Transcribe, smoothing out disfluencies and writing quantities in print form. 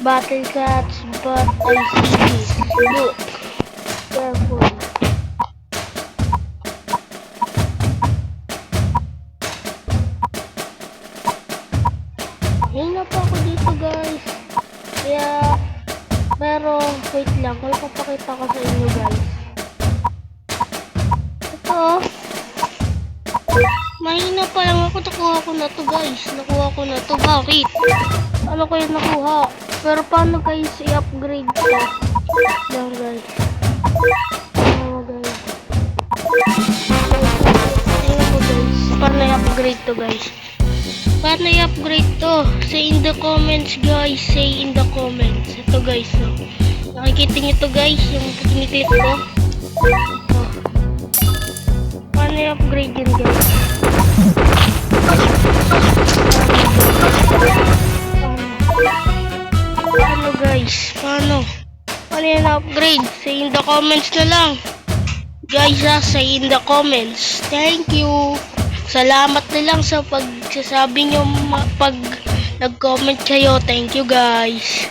battle cats, but I see this. Look. Careful. Hina pa ako dito guys. Kaya, pero wait lang. Kung papakita ko sa inyo guys. Ito. Mahina pa lang ako. Nakuha ko na to guys. Nakuha ko na to. Bakit? Ano ko yung nakuha? Pero paano guys i-upgrade ko? Yan guys. Ano guys? Tingnan mo guys. Paano i-upgrade to guys? Paano i-upgrade to? Say in the comments guys. Say in the comments. Ito guys. No? Nakikita nyo to guys. Yung kiniklik ko. Ito. Paano i-upgrade yun guys? Paano guys? Paano? Paano yan upgrade? Say in the comments na lang. Guys say in the comments. Thank you. Salamat na lang sa pagsasabi nyo pag nag-comment kayo. Thank you guys.